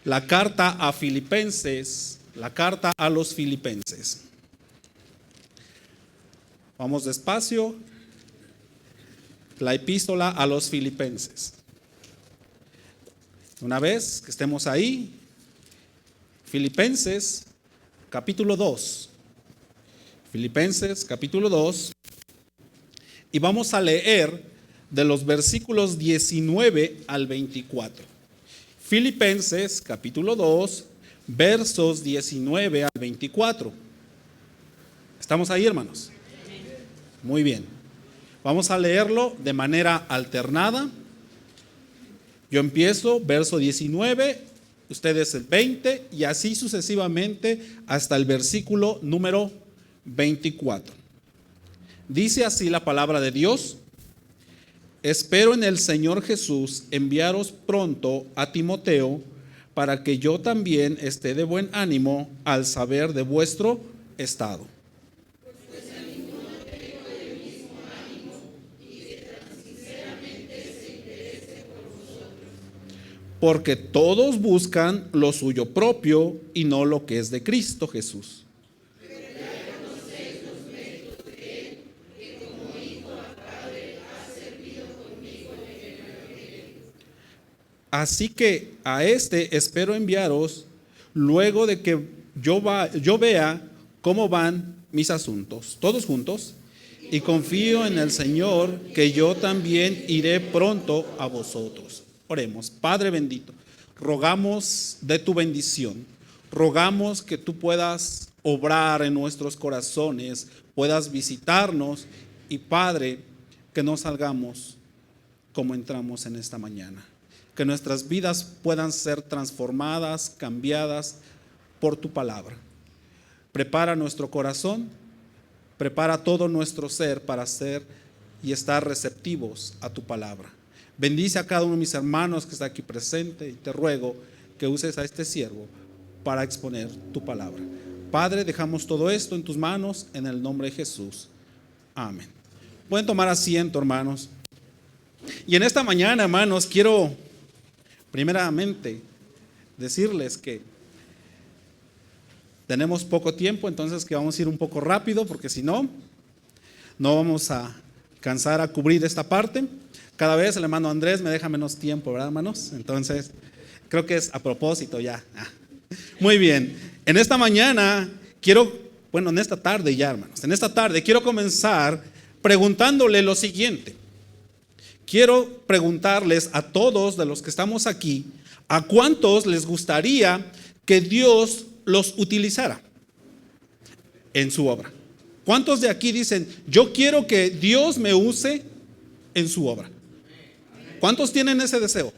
la carta a Filipenses, la carta a los Filipenses. Vamos despacio. La epístola a los Filipenses. Una vez que estemos ahí, Filipenses capítulo 2. Filipenses capítulo 2. Y vamos a leer de los versículos 19 al 24. Filipenses capítulo 2, versos 19 al 24. ¿Estamos ahí, hermanos? Muy bien. Vamos a leerlo de manera alternada. Yo empiezo, verso 19, ustedes el 20 y así sucesivamente hasta el versículo número 24. Dice así la palabra de Dios: espero en el Señor Jesús enviaros pronto a Timoteo, para que yo también esté de buen ánimo al saber de vuestro estado. Porque todos buscan lo suyo propio y no lo que es de Cristo Jesús. Así que a este espero enviaros luego de que yo vea cómo van mis asuntos, todos juntos, y confío en el Señor que yo también iré pronto a vosotros. Oremos. Padre bendito, rogamos de tu bendición, rogamos que tú puedas obrar en nuestros corazones, puedas visitarnos y, Padre, que no salgamos como entramos en esta mañana, que nuestras vidas puedan ser transformadas, cambiadas por tu palabra. Prepara nuestro corazón, prepara todo nuestro ser para ser y estar receptivos a tu palabra. Bendice a cada uno de mis hermanos que está aquí presente y te ruego que uses a este siervo para exponer tu palabra. Padre, dejamos todo esto en tus manos en el nombre de Jesús. Amén. Pueden tomar asiento, hermanos. Y en esta mañana, hermanos, quiero primeramente decirles que tenemos poco tiempo, entonces que vamos a ir un poco rápido, porque si no, no vamos a alcanzar a cubrir esta parte. Cada vez el hermano Andrés me deja menos tiempo, ¿verdad, hermanos? Entonces, creo que es a propósito ya. Muy bien. En esta mañana en esta tarde ya, hermanos, en esta tarde quiero comenzar preguntándole lo siguiente. Quiero preguntarles a todos de los que estamos aquí, ¿a cuántos les gustaría que Dios los utilizara en su obra? ¿Cuántos de aquí dicen, yo quiero que Dios me use en su obra? ¿Cuántos tienen ese deseo?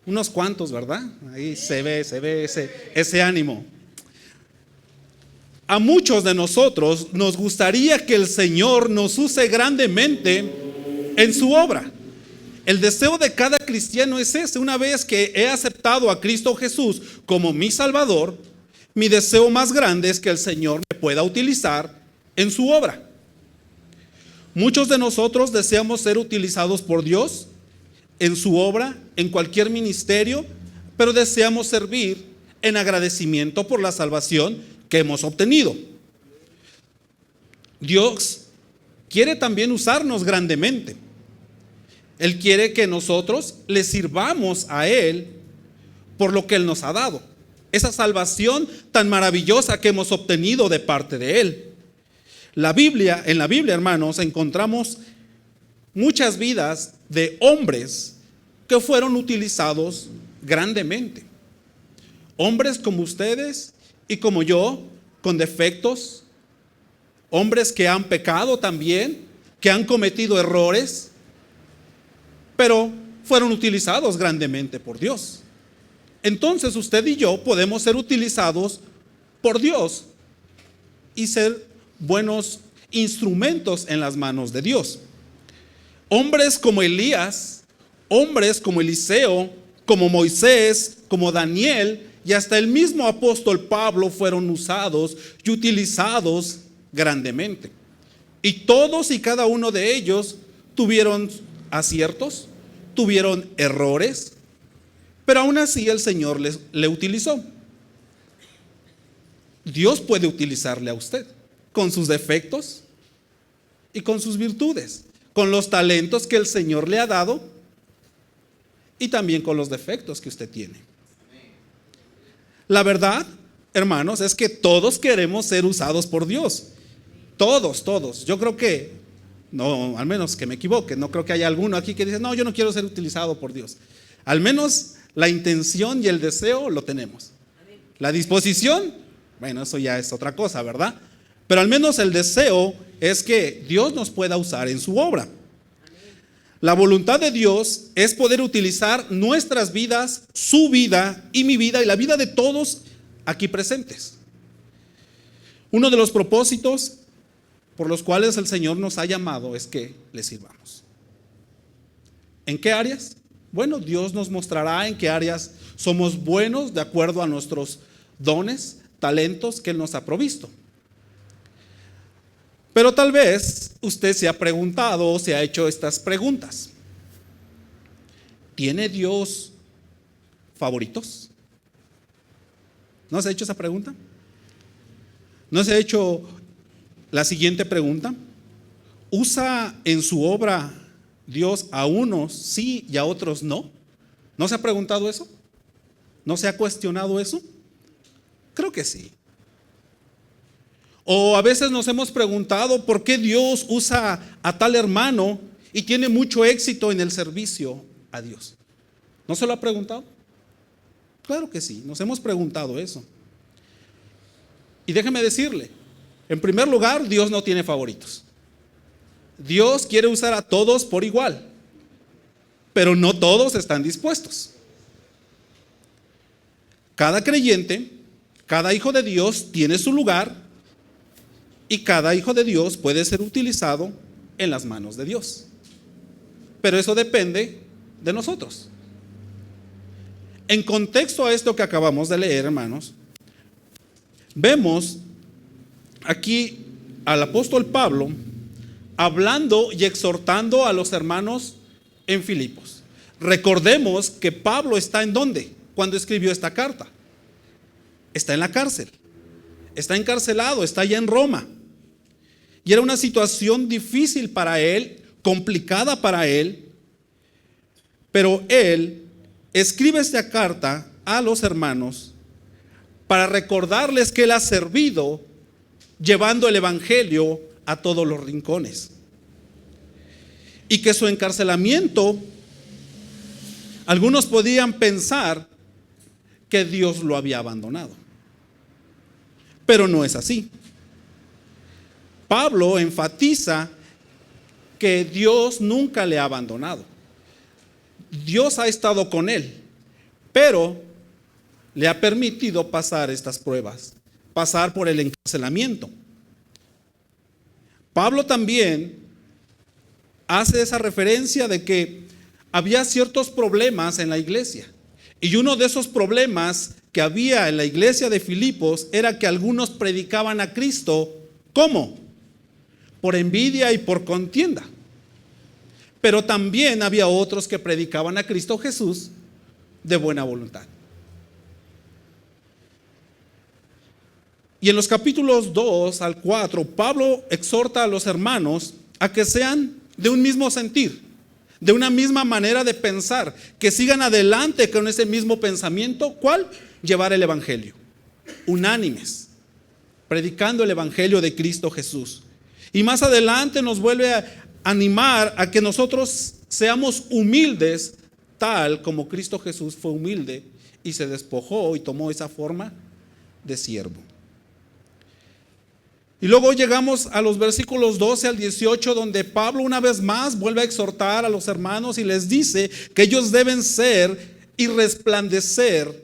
Unos cuantos, ¿verdad? Ahí se ve ese ánimo. A muchos de nosotros nos gustaría que el Señor nos use grandemente en su obra. El deseo de cada cristiano es ese. Una vez que he aceptado a Cristo Jesús como mi Salvador, mi deseo más grande es que el Señor me pueda utilizar en su obra. Muchos de nosotros deseamos ser utilizados por Dios en su obra, en cualquier ministerio, pero deseamos servir en agradecimiento por la salvación que hemos obtenido. Dios quiere también usarnos grandemente. Él quiere que nosotros le sirvamos a Él por lo que Él nos ha dado. Esa salvación tan maravillosa que hemos obtenido de parte de Él. En la Biblia, hermanos, encontramos muchas vidas de hombres que fueron utilizados grandemente. Hombres como ustedes y como yo, con defectos. Hombres que han pecado también, que han cometido errores, pero fueron utilizados grandemente por Dios. Entonces usted y yo podemos ser utilizados por Dios y ser buenos instrumentos en las manos de Dios. Hombres como Elías, hombres como Eliseo, como Moisés, como Daniel y hasta el mismo apóstol Pablo fueron usados y utilizados grandemente. Y todos y cada uno de ellos tuvieron aciertos, tuvieron errores, Pero aún así el Señor le utilizó. Dios puede utilizarle a usted con sus defectos y con sus virtudes, con los talentos que el Señor le ha dado y también con los defectos que usted tiene. La verdad, hermanos, es que todos queremos ser usados por Dios. Todos. Yo creo que, no, al menos que me equivoque, no creo que haya alguno aquí que dice, no, yo no quiero ser utilizado por Dios. Al menos la intención y el deseo lo tenemos. La disposición, bueno, eso ya es otra cosa, ¿verdad? Pero al menos el deseo es que Dios nos pueda usar en su obra. La voluntad de Dios es poder utilizar nuestras vidas, su vida y mi vida y la vida de todos aquí presentes. Uno de los propósitos por los cuales el Señor nos ha llamado es que le sirvamos. ¿En qué áreas? Bueno, Dios nos mostrará en qué áreas somos buenos de acuerdo a nuestros dones, talentos que Él nos ha provisto. Pero tal vez usted se ha preguntado o se ha hecho estas preguntas. ¿Tiene Dios favoritos? ¿No se ha hecho esa pregunta? ¿No se ha hecho la siguiente pregunta? ¿Usa en su obra Dios a unos sí y a otros no? ¿No se ha preguntado eso? ¿No se ha cuestionado eso? Creo que sí. O a veces nos hemos preguntado por qué Dios usa a tal hermano y tiene mucho éxito en el servicio a Dios. ¿No se lo ha preguntado? Claro que sí, nos hemos preguntado eso. Y déjeme decirle, en primer lugar, Dios no tiene favoritos. Dios quiere usar a todos por igual, pero no todos están dispuestos. Cada creyente, cada hijo de Dios tiene su lugar y cada hijo de Dios puede ser utilizado en las manos de Dios. Pero eso depende de nosotros. En contexto a esto que acabamos de leer, hermanos, vemos aquí al apóstol Pablo hablando y exhortando a los hermanos en Filipos. Recordemos que Pablo está ¿en dónde? Cuando escribió esta carta. Está en la cárcel. Está encarcelado, está allá en Roma. Y era una situación difícil para él, complicada para él, pero él escribe esta carta a los hermanos para recordarles que él ha servido llevando el evangelio a todos los rincones. Y que su encarcelamiento, algunos podían pensar que Dios lo había abandonado. Pero no es así. Pablo enfatiza que Dios nunca le ha abandonado. Dios ha estado con él, pero le ha permitido pasar estas pruebas, pasar por el encarcelamiento. Pablo también hace esa referencia de que había ciertos problemas en la iglesia. Y uno de esos problemas que había en la iglesia de Filipos era que algunos predicaban a Cristo, ¿cómo? Por envidia y por contienda. Pero también había otros que predicaban a Cristo Jesús de buena voluntad. Y en los capítulos 2 al 4, Pablo exhorta a los hermanos a que sean de un mismo sentir, de una misma manera de pensar, que sigan adelante con ese mismo pensamiento. ¿Cuál? Llevar el evangelio, unánimes, predicando el evangelio de Cristo Jesús. Y más adelante nos vuelve a animar a que nosotros seamos humildes, tal como Cristo Jesús fue humilde y se despojó y tomó esa forma de siervo. Y luego llegamos a los versículos 12 al 18, donde Pablo una vez más vuelve a exhortar a los hermanos y les dice que ellos deben ser y resplandecer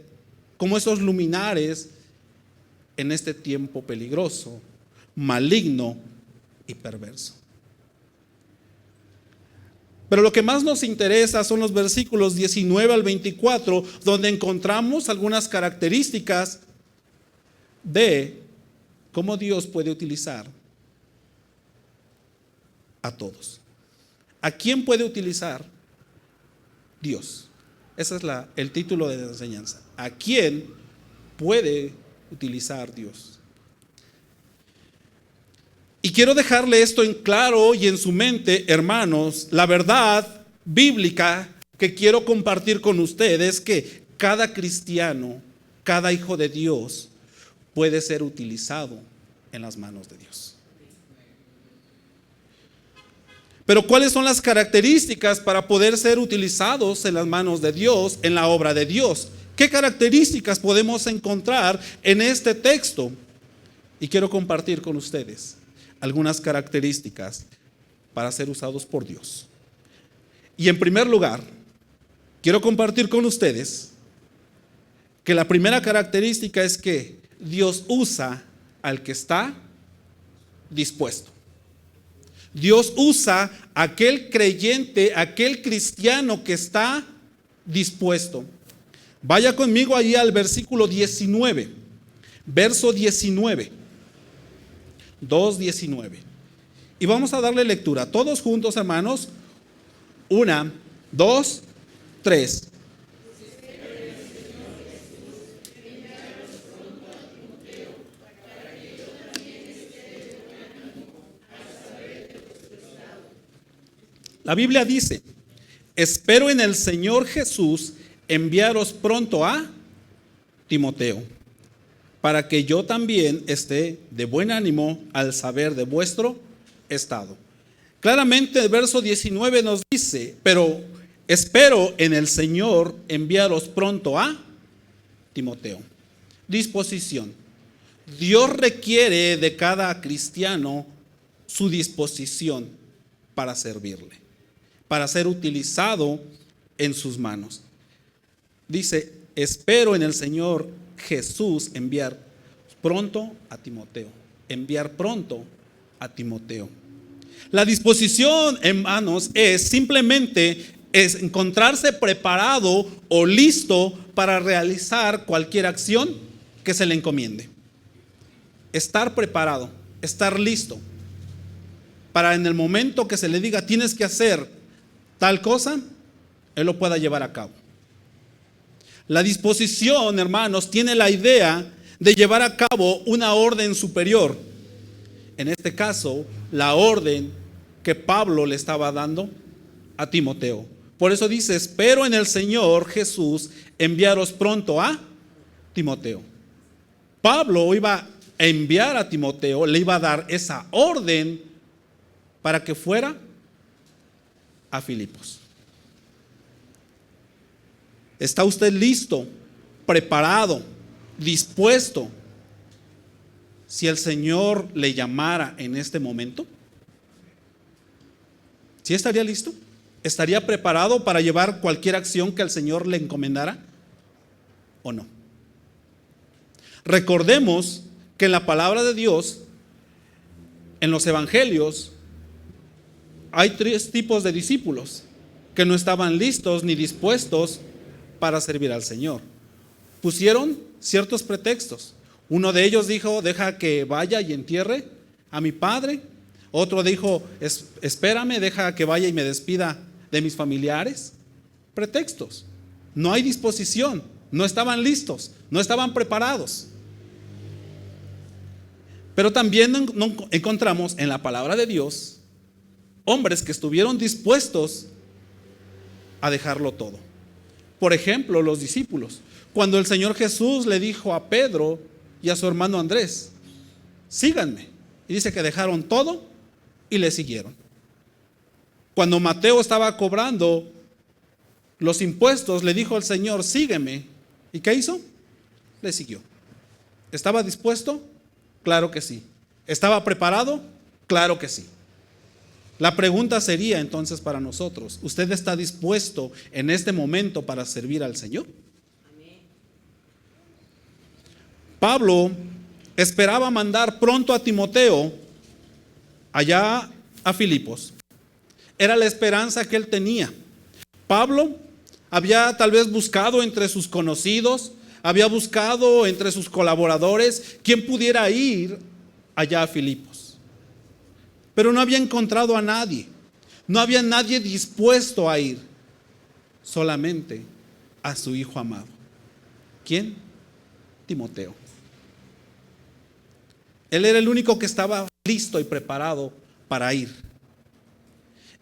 como esos luminares en este tiempo peligroso, maligno y perverso. Pero lo que más nos interesa son los versículos 19 al 24, donde encontramos algunas características de cómo Dios puede utilizar a todos. ¿A quién puede utilizar Dios? Ese es el título de la enseñanza. ¿A quién puede utilizar Dios? Y quiero dejarle esto en claro y en su mente, hermanos. La verdad bíblica que quiero compartir con ustedes es que cada cristiano, cada hijo de Dios puede ser utilizado en las manos de Dios. Pero ¿cuáles son las características para poder ser utilizados en las manos de Dios, en la obra de Dios? ¿Qué características podemos encontrar en este texto? Y quiero compartir con ustedes algunas características para ser usados por Dios. Y en primer lugar, quiero compartir con ustedes que la primera característica es que Dios usa al que está dispuesto. Dios usa a aquel creyente, aquel cristiano que está dispuesto. Vaya conmigo ahí al versículo 19, verso 19, 2:19. Y vamos a darle lectura, todos juntos, hermanos. 1, 2, 3. La Biblia dice: espero en el Señor Jesús enviaros pronto a Timoteo, para que yo también esté de buen ánimo al saber de vuestro estado. Claramente el verso 19 nos dice: pero espero en el Señor enviaros pronto a Timoteo. Disposición. Dios requiere de cada cristiano su disposición para servirle, para ser utilizado en sus manos. Dice: espero en el Señor Jesús enviar pronto a Timoteo. Enviar pronto a Timoteo. La disposición, hermanos, es encontrarse preparado o listo para realizar cualquier acción que se le encomiende. Estar preparado, estar listo para en el momento que se le diga tienes que hacer tal cosa, él lo pueda llevar a cabo. La disposición, hermanos, tiene la idea de llevar a cabo una orden superior. En este caso, la orden que Pablo le estaba dando a Timoteo. Por eso dice: espero en el Señor Jesús enviaros pronto a Timoteo. Pablo iba a enviar a Timoteo, le iba a dar esa orden para que fuera a Filipos. ¿Está usted listo, preparado, dispuesto si el Señor le llamara en este momento? ¿Sí estaría listo? ¿Estaría preparado para llevar cualquier acción que el Señor le encomendara o no? Recordemos que en la palabra de Dios, en los evangelios, hay 3 tipos de discípulos que no estaban listos ni dispuestos para servir al Señor. Pusieron ciertos pretextos. Uno de ellos dijo: deja que vaya y entierre a mi padre. Otro dijo: espérame, deja que vaya y me despida de mis familiares. Pretextos. No hay disposición. No estaban listos. No estaban preparados. Pero también encontramos en la palabra de Dios hombres que estuvieron dispuestos a dejarlo todo. Por ejemplo, los discípulos. Cuando el Señor Jesús le dijo a Pedro y a su hermano Andrés: síganme. Y dice que dejaron todo y le siguieron. Cuando Mateo estaba cobrando los impuestos, le dijo al Señor: sígueme. ¿Y qué hizo? Le siguió. ¿Estaba dispuesto? Claro que sí. ¿Estaba preparado? Claro que sí. La pregunta sería entonces para nosotros: ¿usted está dispuesto en este momento para servir al Señor? Amén. Pablo esperaba mandar pronto a Timoteo allá a Filipos. Era la esperanza que él tenía. Pablo había tal vez buscado entre sus conocidos, había buscado entre sus colaboradores quien pudiera ir allá a Filipos. Pero no había encontrado a nadie. No había nadie dispuesto a ir. Solamente a su hijo amado. ¿Quién? Timoteo. Él era el único que estaba listo y preparado para ir.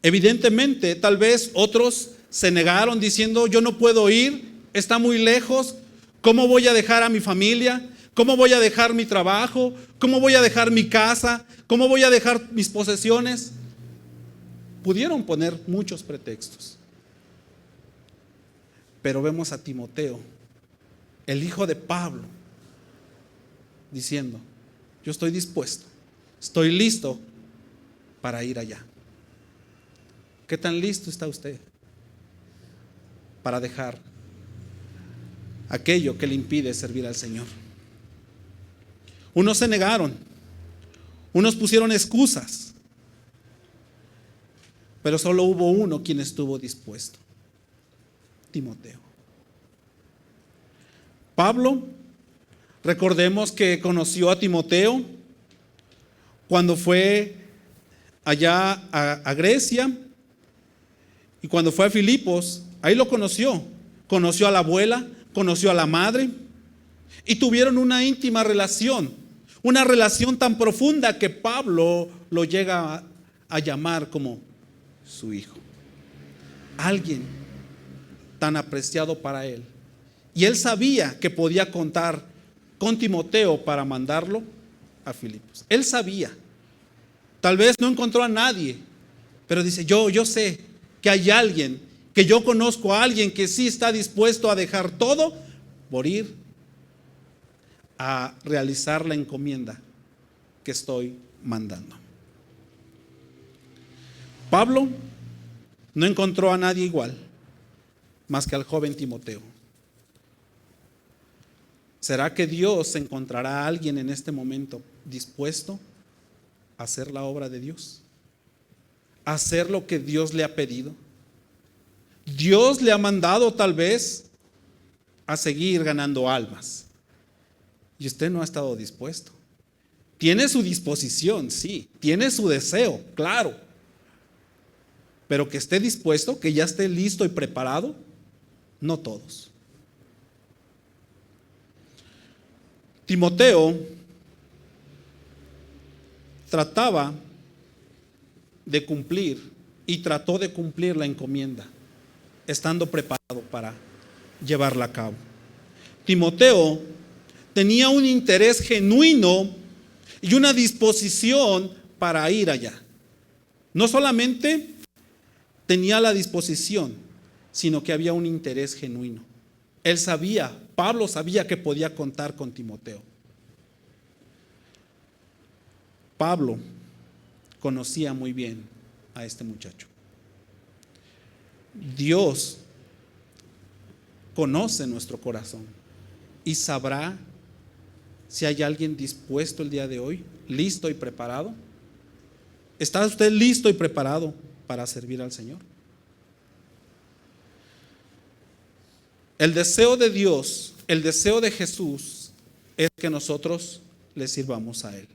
Evidentemente, tal vez otros se negaron diciendo: yo no puedo ir, está muy lejos. ¿Cómo voy a dejar a mi familia? ¿Cómo voy a dejar mi trabajo? ¿Cómo voy a dejar mi casa? ¿Cómo voy a dejar mis posesiones? Pudieron poner muchos pretextos. Pero vemos a Timoteo, el hijo de Pablo, diciendo: yo estoy dispuesto, estoy listo para ir allá. ¿Qué tan listo está usted para dejar aquello que le impide servir al Señor? Unos se negaron, unos pusieron excusas, pero solo hubo uno quien estuvo dispuesto: Timoteo. Pablo, recordemos que conoció a Timoteo cuando fue allá a Grecia, y cuando fue a Filipos, ahí lo conoció. Conoció a la abuela, conoció a la madre, y tuvieron una íntima relación, una relación tan profunda que Pablo lo llega a llamar como su hijo. Alguien tan apreciado para él. Y él sabía que podía contar con Timoteo para mandarlo a Filipos. Él sabía. Tal vez no encontró a nadie, pero dice: yo sé que hay alguien, que yo conozco a alguien que sí está dispuesto a dejar todo por ir a realizar la encomienda que estoy mandando. Pablo no encontró a nadie igual más que al joven Timoteo. ¿Será que Dios encontrará a alguien en este momento dispuesto a hacer la obra de Dios? ¿A hacer lo que Dios le ha pedido? Dios le ha mandado tal vez a seguir ganando almas, y usted no ha estado dispuesto. Tiene su disposición, sí, tiene su deseo, claro, pero que esté dispuesto, que ya esté listo y preparado, no todos. Timoteo trataba de cumplir y trató de cumplir la encomienda, estando preparado para llevarla a cabo. Timoteo tenía un interés genuino y una disposición para ir allá. No solamente tenía la disposición, sino que había un interés genuino. Él sabía, Pablo sabía que podía contar con Timoteo. Pablo conocía muy bien a este muchacho. Dios conoce nuestro corazón y sabrá si hay alguien dispuesto el día de hoy, listo y preparado. ¿Está usted listo y preparado para servir al Señor? El deseo de Dios, el deseo de Jesús es que nosotros le sirvamos a Él.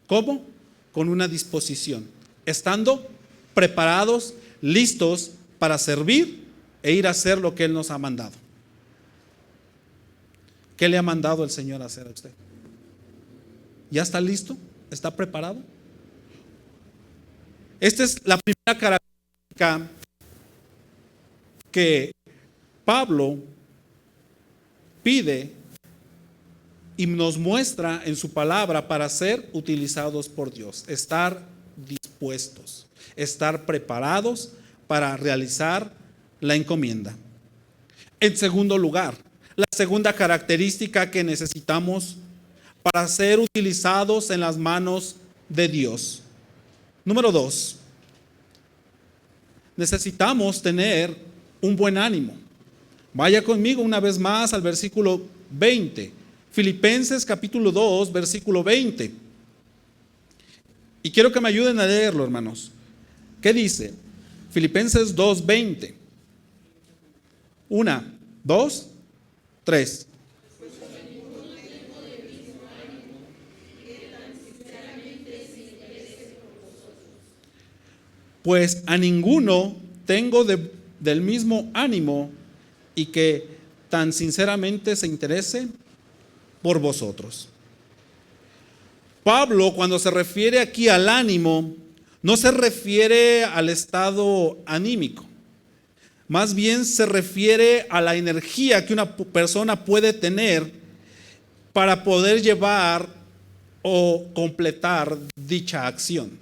¿Cómo? Con una disposición, estando preparados, listos para servir e ir a hacer lo que Él nos ha mandado. ¿Qué le ha mandado el Señor a hacer a usted? ¿Ya está listo? ¿Está preparado? Esta es la primera característica que Pablo pide y nos muestra en su palabra para ser utilizados por Dios. Estar dispuestos, estar preparados para realizar la encomienda. En segundo lugar, la segunda característica que necesitamos para ser utilizados en las manos de Dios. Número 2, necesitamos tener un buen ánimo. Vaya conmigo una vez más al versículo 20. Filipenses capítulo 2, versículo 20. Y quiero que me ayuden a leerlo, hermanos. ¿Qué dice? Filipenses 2, 20. 1, 2, 3. Pues a ninguno tengo del mismo ánimo y que tan sinceramente se interese por vosotros. Pablo, cuando se refiere aquí al ánimo, no se refiere al estado anímico. Más bien se refiere a la energía que una persona puede tener para poder llevar o completar dicha acción.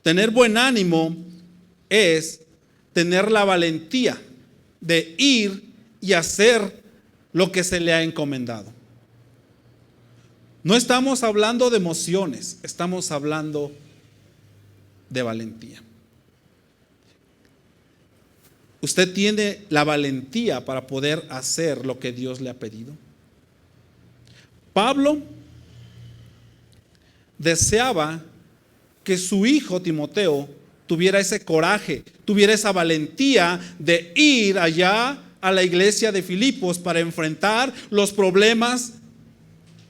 Tener buen ánimo es tener la valentía de ir y hacer lo que se le ha encomendado. No estamos hablando de emociones, estamos hablando de valentía. ¿Usted tiene la valentía para poder hacer lo que Dios le ha pedido? Pablo deseaba que su hijo Timoteo tuviera ese coraje, tuviera esa valentía de ir allá a la iglesia de Filipos para enfrentar los problemas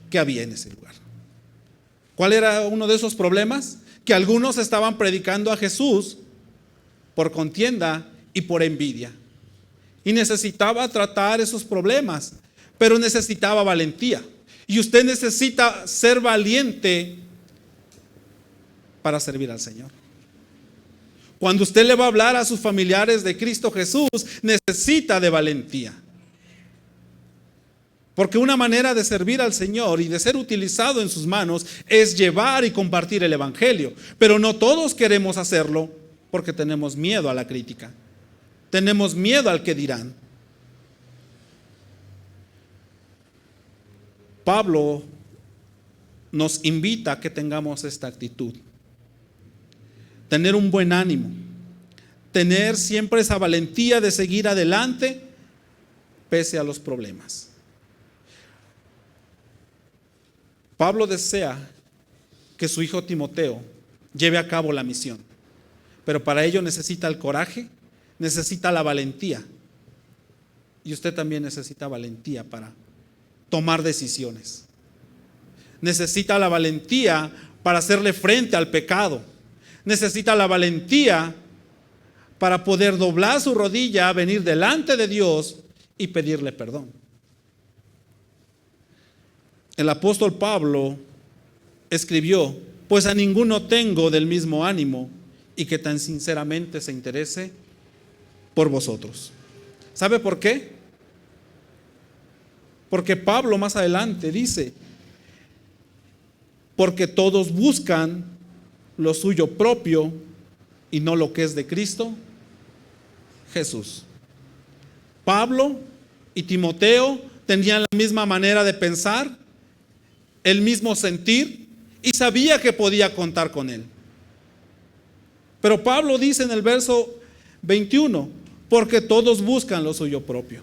que había en ese lugar. ¿Cuál era uno de esos problemas? Que algunos estaban predicando a Jesús por contienda y por envidia. Y necesitaba tratar esos problemas, pero necesitaba valentía. Y usted necesita ser valiente para servir al Señor. Cuando usted le va a hablar a sus familiares de Cristo Jesús, necesita de valentía. Porque una manera de servir al Señor y de ser utilizado en sus manos es llevar y compartir el Evangelio. Pero no todos queremos hacerlo porque tenemos miedo a la crítica. Tenemos miedo al que dirán. Pablo nos invita a que tengamos esta actitud. Tener un buen ánimo. Tener siempre esa valentía de seguir adelante pese a los problemas. Pablo desea que su hijo Timoteo lleve a cabo la misión, pero para ello necesita el coraje, necesita la valentía. Y usted también necesita valentía para tomar decisiones. Necesita la valentía para hacerle frente al pecado. Necesita la valentía para poder doblar su rodilla, venir delante de Dios y pedirle perdón. El apóstol Pablo escribió: pues a ninguno tengo del mismo ánimo y que tan sinceramente se interese por vosotros. ¿Sabe por qué? Porque Pablo más adelante dice: porque todos buscan lo suyo propio y no lo que es de Cristo Jesús. Pablo y Timoteo tenían la misma manera de pensar, el mismo sentir, y sabía que podía contar con él. Pero Pablo dice en el verso 21, porque todos buscan lo suyo propio.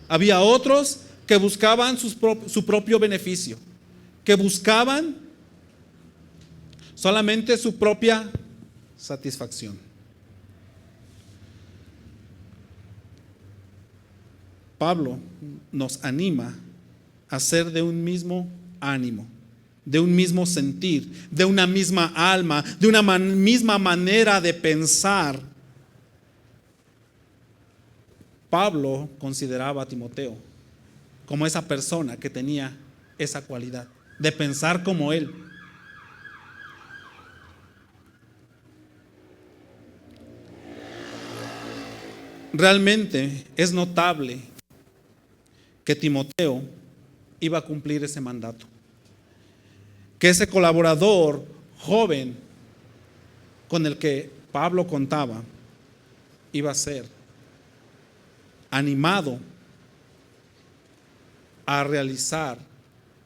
Había otros que buscaban su propio beneficio, que buscaban solamente su propia satisfacción. Pablo nos anima a ser de un mismo ánimo, de un mismo sentir, de una misma alma, de una misma manera de pensar. Pablo consideraba a Timoteo como esa persona que tenía esa cualidad de pensar como él. Realmente es notable que Timoteo iba a cumplir ese mandato, que ese colaborador joven con el que Pablo contaba iba a ser animado a realizar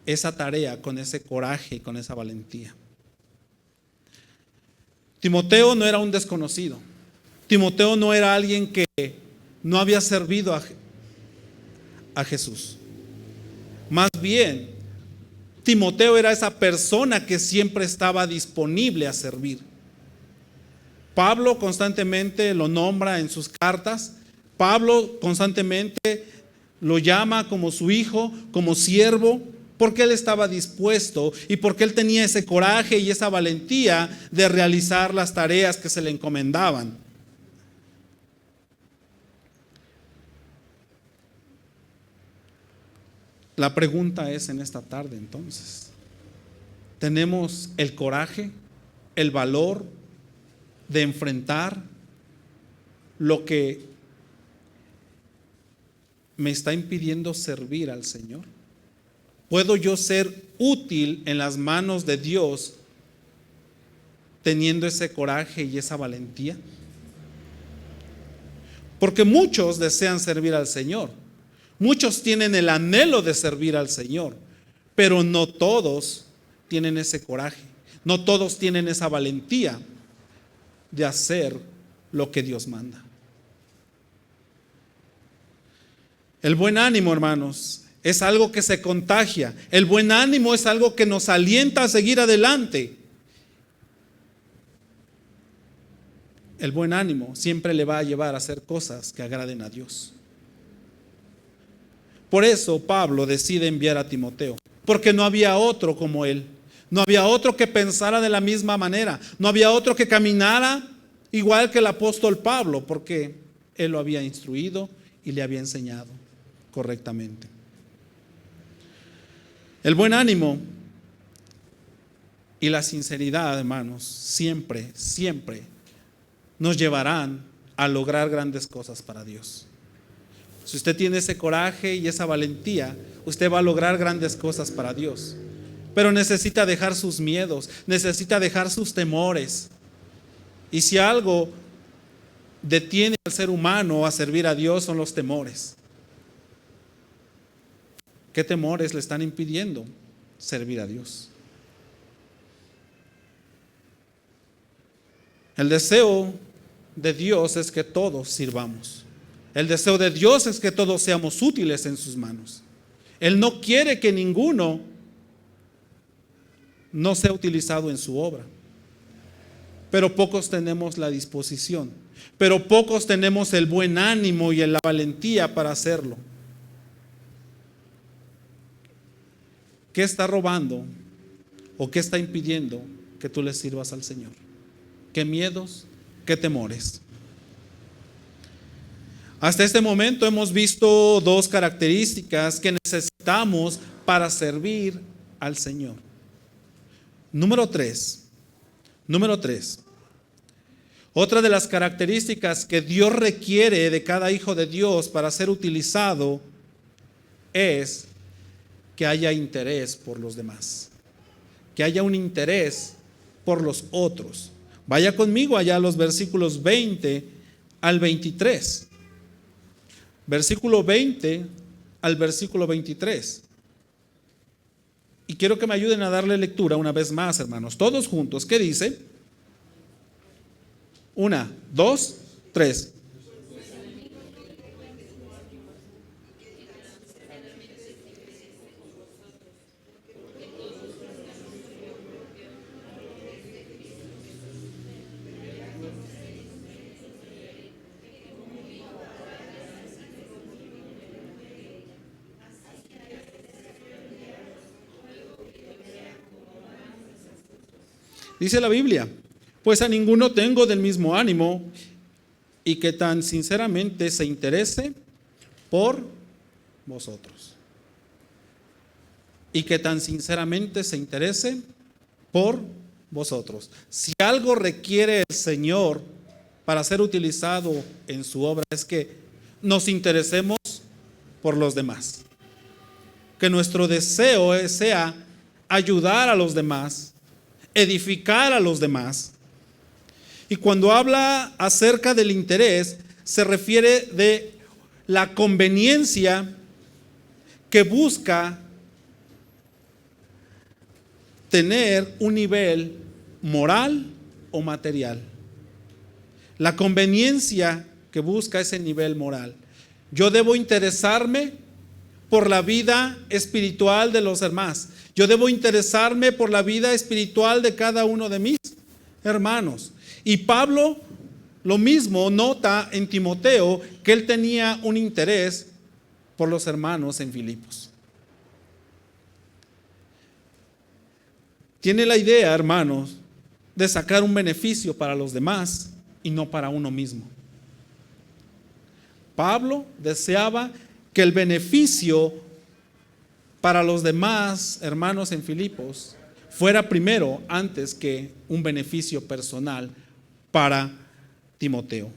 esa tarea con ese coraje y con esa valentía. Timoteo no era un desconocido. Timoteo no era alguien que no había servido a Jesús. Más bien, Timoteo era esa persona que siempre estaba disponible a servir. Pablo constantemente lo nombra en sus cartas. Pablo constantemente lo llama como su hijo, como siervo, porque él estaba dispuesto y porque él tenía ese coraje y esa valentía de realizar las tareas que se le encomendaban. La pregunta es en esta tarde entonces, ¿tenemos el coraje, el valor de enfrentar lo que me está impidiendo servir al Señor? ¿Puedo yo ser útil en las manos de Dios teniendo ese coraje y esa valentía? Porque muchos desean servir al Señor, muchos tienen el anhelo de servir al Señor, pero no todos tienen ese coraje, no todos tienen esa valentía de hacer lo que Dios manda. El buen ánimo, hermanos, es algo que se contagia. El buen ánimo es algo que nos alienta a seguir adelante. El buen ánimo siempre le va a llevar a hacer cosas que agraden a Dios. Por eso Pablo decide enviar a Timoteo, porque no había otro como él. No había otro que pensara de la misma manera. No había otro que caminara igual que el apóstol Pablo, porque él lo había instruido y le había enseñado correctamente. El buen ánimo y la sinceridad, hermanos, siempre nos llevarán a lograr grandes cosas para Dios. Si usted tiene ese coraje y esa valentía, usted va a lograr grandes cosas para Dios. Pero necesita dejar sus miedos, necesita dejar sus temores. Y si algo detiene al ser humano a servir a Dios, son los temores. ¿Qué temores le están impidiendo servir a Dios? El deseo de Dios es que todos sirvamos. El deseo de Dios es que todos seamos útiles en sus manos. Él no quiere que ninguno no sea utilizado en su obra. Pero pocos tenemos la disposición. Pero pocos tenemos el buen ánimo y la valentía para hacerlo. ¿Qué está robando o qué está impidiendo que tú le sirvas al Señor? ¿Qué miedos? ¿Qué temores? Hasta este momento hemos visto dos características que necesitamos para servir al Señor. Número 3. Otra de las características que Dios requiere de cada hijo de Dios para ser utilizado es que haya interés por los demás, que haya un interés por los otros. Vaya conmigo allá a los versículos 20 al 23. Versículo 20 al versículo 23. Y quiero que me ayuden a darle lectura una vez más, hermanos, todos juntos. ¿Qué dice? 1, 2, 3. Dice la Biblia: pues a ninguno tengo del mismo ánimo, y que tan sinceramente se interese por vosotros. Y que tan sinceramente se interese por vosotros. Si algo requiere el Señor para ser utilizado en su obra, es que nos interesemos por los demás. Que nuestro deseo sea ayudar a los demás, edificar a los demás. Y cuando habla acerca del interés, se refiere de la conveniencia que busca tener un nivel moral o material. La conveniencia que busca ese nivel moral. Yo debo interesarme por la vida espiritual de los demás. Yo debo interesarme por la vida espiritual de cada uno de mis hermanos. Y Pablo lo mismo nota en Timoteo, que él tenía un interés por los hermanos en Filipos. Tiene la idea, hermanos, de sacar un beneficio para los demás y no para uno mismo. Pablo deseaba que el beneficio para los demás hermanos en Filipos fuera primero antes que un beneficio personal para Timoteo.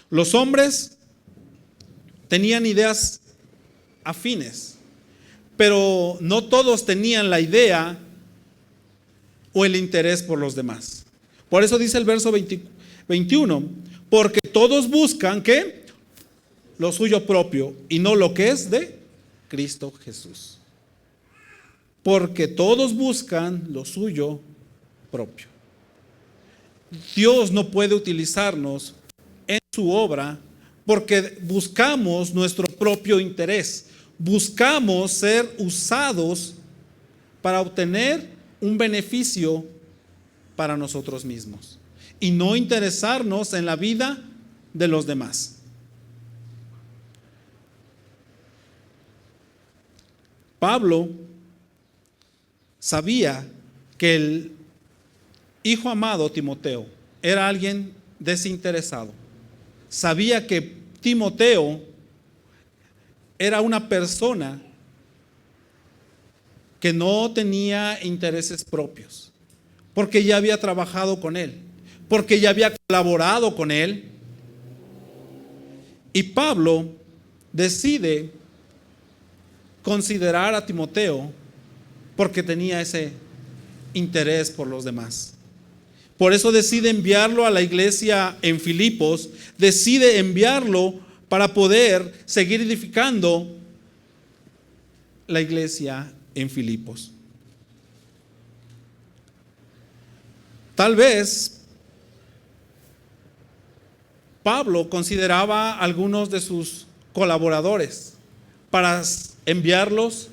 Los hombres tenían ideas afines, pero no todos tenían la idea o el interés por los demás. Por eso dice el verso 21, porque todos buscan ¿qué? Lo suyo propio y no lo que es de Cristo Jesús. Porque todos buscan lo suyo propio. Dios no puede utilizarnos en su obra porque buscamos nuestro propio interés. Buscamos ser usados para obtener un beneficio para nosotros mismos y no interesarnos en la vida de los demás. Pablo sabía que el hijo amado Timoteo era alguien desinteresado. Sabía que Timoteo era una persona que no tenía intereses propios, porque ya había trabajado con él, porque ya había colaborado con él. Y Pablo decide considerar a Timoteo porque tenía ese interés por los demás. Por eso decide enviarlo a la iglesia en Filipos, decide enviarlo para poder seguir edificando la iglesia en Filipos. Tal vez Pablo consideraba a algunos de sus colaboradores para enviarlos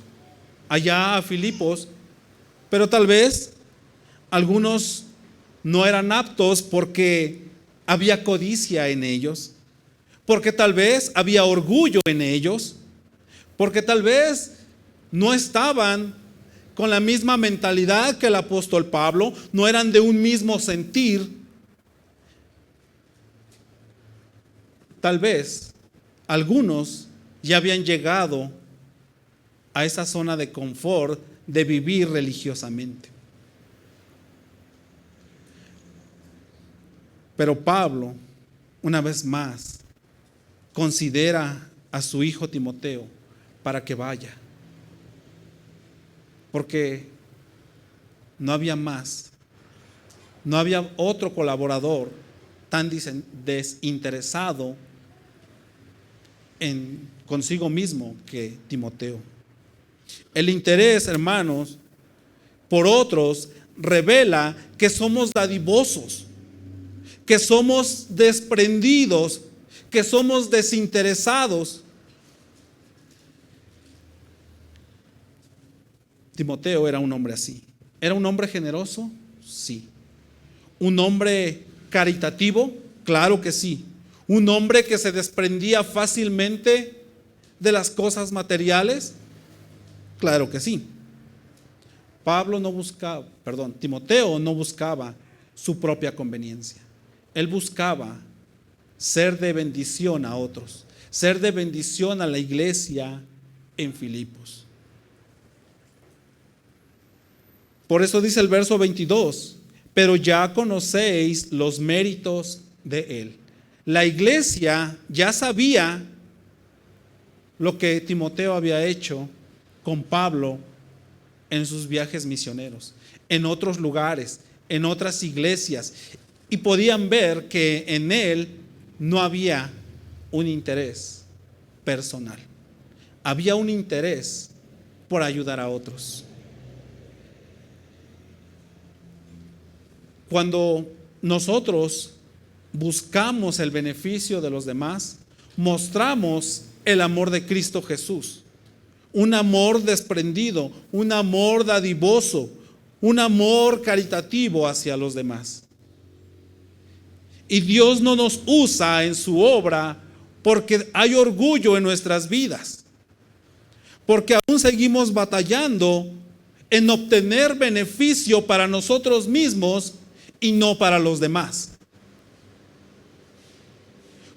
allá a Filipos, pero tal vez algunos no eran aptos porque había codicia en ellos, porque tal vez había orgullo en ellos, porque tal vez no estaban con la misma mentalidad que el apóstol Pablo, no eran de un mismo sentir. Tal vez algunos ya habían llegado a esa zona de confort de vivir religiosamente. Pero Pablo, una vez más, considera a su hijo Timoteo para que vaya, porque no había más, no había otro colaborador tan desinteresado en consigo mismo que Timoteo. El interés, hermanos, por otros revela que somos dadivosos, que somos desprendidos, que somos desinteresados. Timoteo era un hombre así. ¿Era un hombre generoso? Sí. ¿Un hombre caritativo? Claro que sí. ¿Un hombre que se desprendía fácilmente de las cosas materiales? Claro que sí. Timoteo no buscaba su propia conveniencia. Él buscaba ser de bendición a otros, ser de bendición a la iglesia en Filipos. Por eso dice el verso 22, pero ya conocéis los méritos de él. La iglesia ya sabía lo que Timoteo había hecho con Pablo en sus viajes misioneros, en otros lugares, en otras iglesias, y podían ver que en él no había un interés personal, había un interés por ayudar a otros. Cuando nosotros buscamos el beneficio de los demás, mostramos el amor de Cristo Jesús, un amor desprendido, un amor dadivoso, un amor caritativo hacia los demás. Y Dios no nos usa en su obra porque hay orgullo en nuestras vidas, porque aún seguimos batallando en obtener beneficio para nosotros mismos y no para los demás.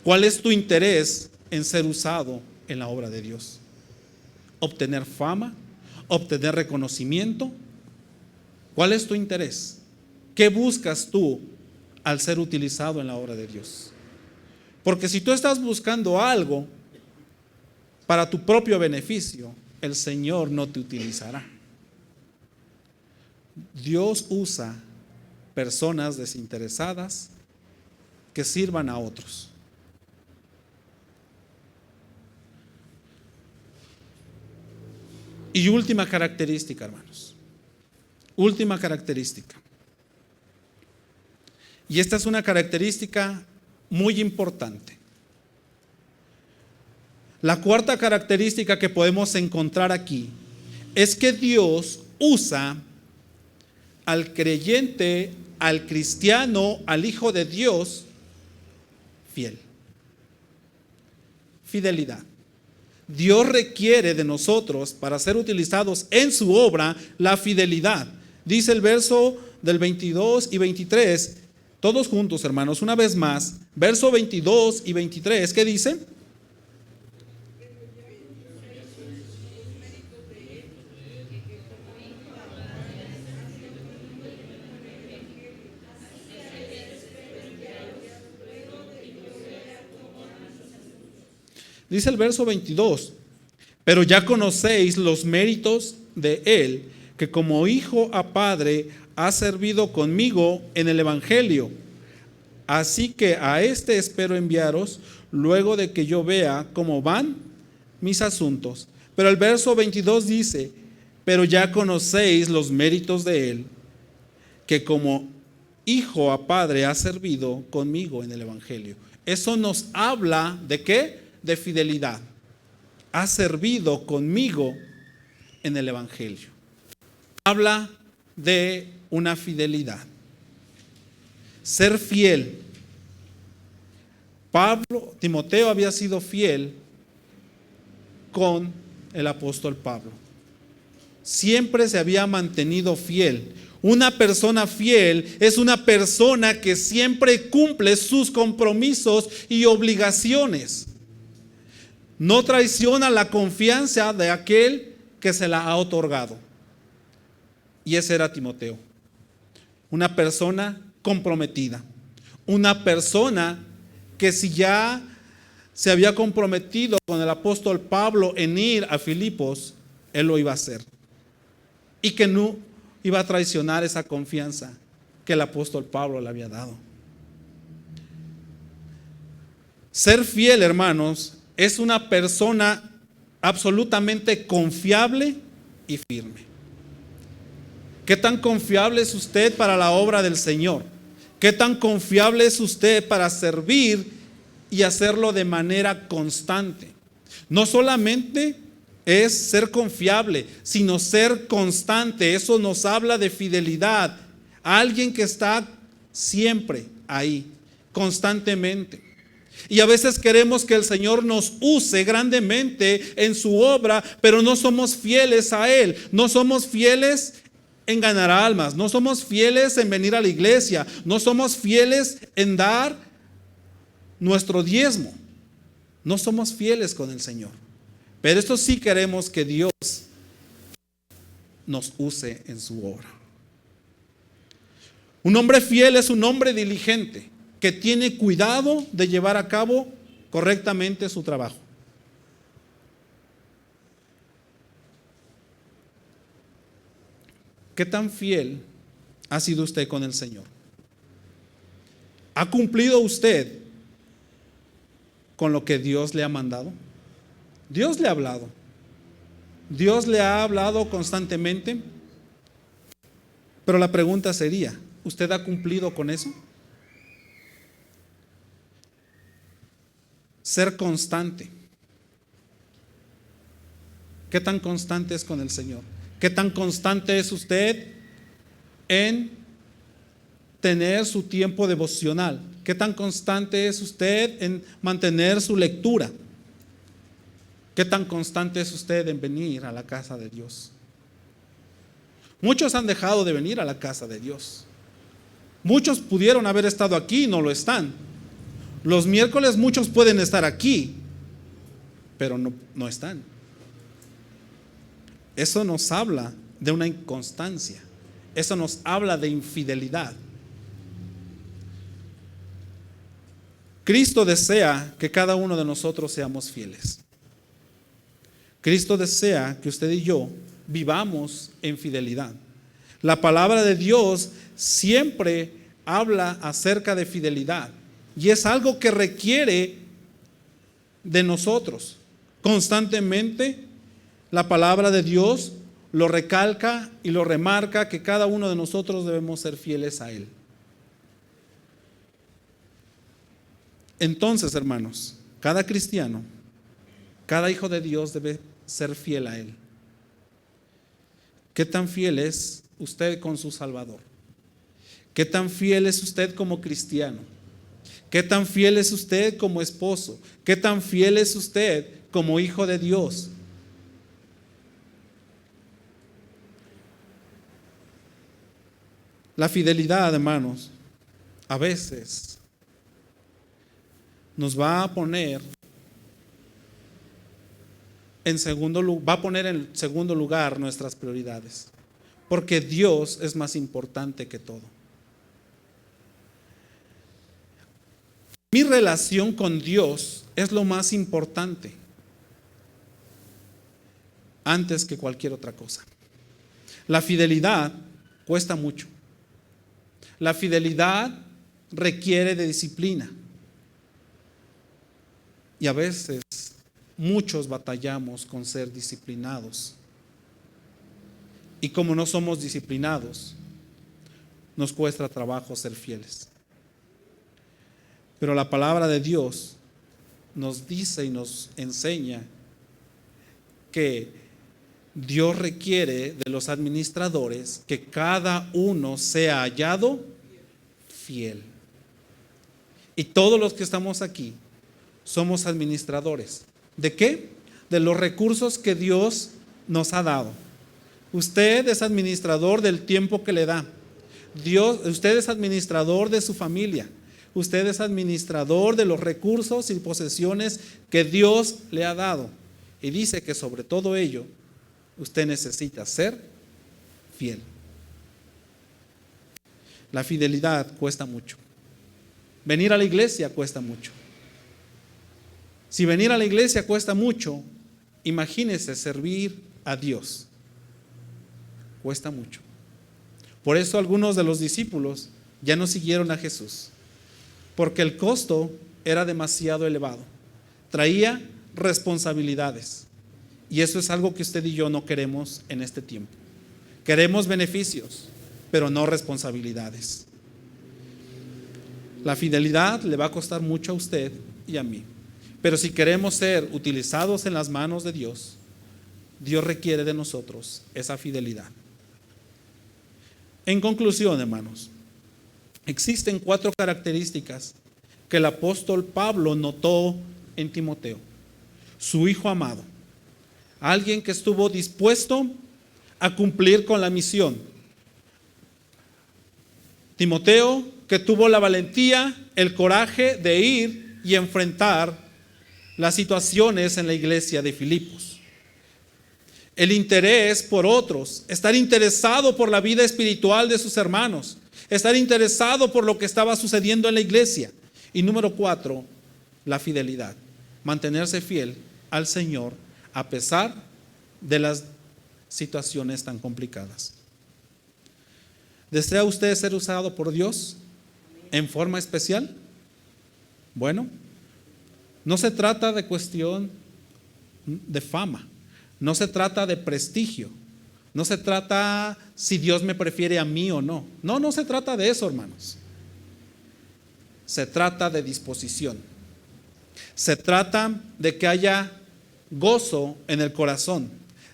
¿Cuál es tu interés en ser usado en la obra de Dios? ¿Obtener fama? obtener reconocimiento? ¿Cuál es tu interés? ¿Qué buscas tú al ser utilizado en la obra de Dios? Porque si tú estás buscando algo para tu propio beneficio, el Señor no te utilizará. Dios usa personas desinteresadas que sirvan a otros. Y última característica, hermanos. Última característica. Y esta es una característica muy importante. La cuarta característica que podemos encontrar aquí es que Dios usa al creyente, al cristiano, al Hijo de Dios, fiel. Fidelidad. Dios requiere de nosotros, para ser utilizados en su obra, la fidelidad. Dice el verso del 22 y 23, todos juntos, hermanos, una vez más, verso 22 y 23, ¿qué dice? Dice el verso 22, pero ya conocéis los méritos de él, que como hijo a padre ha servido conmigo en el evangelio. Así que a este espero enviaros luego de que yo vea cómo van mis asuntos. Pero el verso 22 dice, pero ya conocéis los méritos de él, que como hijo a padre ha servido conmigo en el evangelio. Eso nos habla ¿de qué? De fidelidad. Ha servido conmigo en el evangelio. Habla de una fidelidad. Ser fiel. Timoteo había sido fiel con el apóstol Pablo. Siempre se había mantenido fiel. Una persona fiel es una persona que siempre cumple sus compromisos y obligaciones. No traiciona la confianza de aquel que se la ha otorgado. Y ese era Timoteo. Una persona comprometida. Una persona que si ya se había comprometido con el apóstol Pablo en ir a Filipos, él lo iba a hacer. Y que no iba a traicionar esa confianza que el apóstol Pablo le había dado. Ser fiel, hermanos, es una persona absolutamente confiable y firme. ¿Qué tan confiable es usted para la obra del Señor? ¿Qué tan confiable es usted para servir y hacerlo de manera constante? No solamente es ser confiable, sino ser constante. Eso nos habla de fidelidad. Alguien que está siempre ahí, constantemente. Y a veces queremos que el Señor nos use grandemente en su obra, pero no somos fieles a Él. No somos fieles en ganar almas. No somos fieles en venir a la iglesia. No somos fieles en dar nuestro diezmo. No somos fieles con el Señor. Pero esto sí queremos que Dios nos use en su obra. Un hombre fiel es un hombre diligente, que tiene cuidado de llevar a cabo correctamente su trabajo. ¿Qué tan fiel ha sido usted con el Señor? ¿Ha cumplido usted con lo que Dios le ha mandado? Dios le ha hablado. Dios le ha hablado constantemente. Pero la pregunta sería, ¿usted ha cumplido con eso? Ser constante. ¿Qué tan constante es con el Señor? ¿Qué tan constante es usted en tener su tiempo devocional? ¿Qué tan constante es usted en mantener su lectura? ¿Qué tan constante es usted en venir a la casa de Dios? Muchos han dejado de venir a la casa de Dios. Muchos pudieron haber estado aquí y no lo están. Los miércoles muchos pueden estar aquí, pero no están. Eso nos habla de una inconstancia. Eso nos habla de infidelidad. Cristo desea que cada uno de nosotros seamos fieles. Cristo desea que usted y yo vivamos en fidelidad. La palabra de Dios siempre habla acerca de fidelidad y es algo que requiere de nosotros. Constantemente la palabra de Dios lo recalca y lo remarca, que cada uno de nosotros debemos ser fieles a Él. Entonces, hermanos, cada cristiano, cada hijo de Dios debe ser fiel a Él. ¿Qué tan fiel es usted con su Salvador? ¿Qué tan fiel es usted como cristiano? ¿Qué tan fiel es usted como esposo? ¿Qué tan fiel es usted como hijo de Dios? La fidelidad, hermanos, a veces nos va a poner en segundo lugar nuestras prioridades, porque Dios es más importante que todo. Mi relación con Dios es lo más importante antes que cualquier otra cosa. La fidelidad cuesta mucho. La fidelidad requiere de disciplina. Y a veces muchos batallamos con ser disciplinados. Y como no somos disciplinados, nos cuesta trabajo ser fieles. Pero la palabra de Dios nos dice y nos enseña que Dios requiere de los administradores que cada uno sea hallado fiel. Y todos los que estamos aquí somos administradores. ¿De qué? De los recursos que Dios nos ha dado. Usted es administrador del tiempo que le da. Usted es administrador de su familia. Usted es administrador de los recursos y posesiones que Dios le ha dado. Y dice que sobre todo ello, usted necesita ser fiel. La fidelidad cuesta mucho. Venir a la iglesia cuesta mucho. Si venir a la iglesia cuesta mucho, imagínese servir a Dios. Cuesta mucho. Por eso algunos de los discípulos ya no siguieron a Jesús, porque el costo era demasiado elevado. Traía responsabilidades. Y eso es algo que usted y yo no queremos en este tiempo. Queremos beneficios, pero no responsabilidades. La fidelidad le va a costar mucho a usted y a mí. Pero si queremos ser utilizados en las manos de Dios, Dios requiere de nosotros esa fidelidad. En conclusión, hermanos, existen 4 características que el apóstol Pablo notó en Timoteo, su hijo amado. Alguien que estuvo dispuesto a cumplir con la misión. Timoteo, que tuvo la valentía, el coraje de ir y enfrentar las situaciones en la iglesia de Filipos. El interés por otros, estar interesado por la vida espiritual de sus hermanos, estar interesado por lo que estaba sucediendo en la iglesia. Y número 4, la fidelidad, mantenerse fiel al Señor a pesar de las situaciones tan complicadas. ¿Desea usted ser usado por Dios en forma especial? Bueno, no se trata de cuestión de fama, no se trata de prestigio, no se trata si Dios me prefiere a mí o no. No se trata de eso, hermanos. Se trata de disposición. Se trata de que haya gozo en el corazón.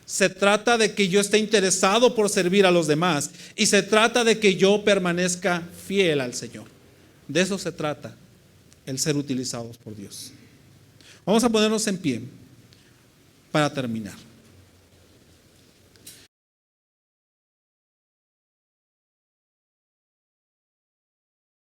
Se trata de que yo esté interesado por servir a los demás. Y se trata de que yo permanezca fiel al Señor. De eso se trata el ser utilizados por Dios. Vamos a ponernos en pie para terminar.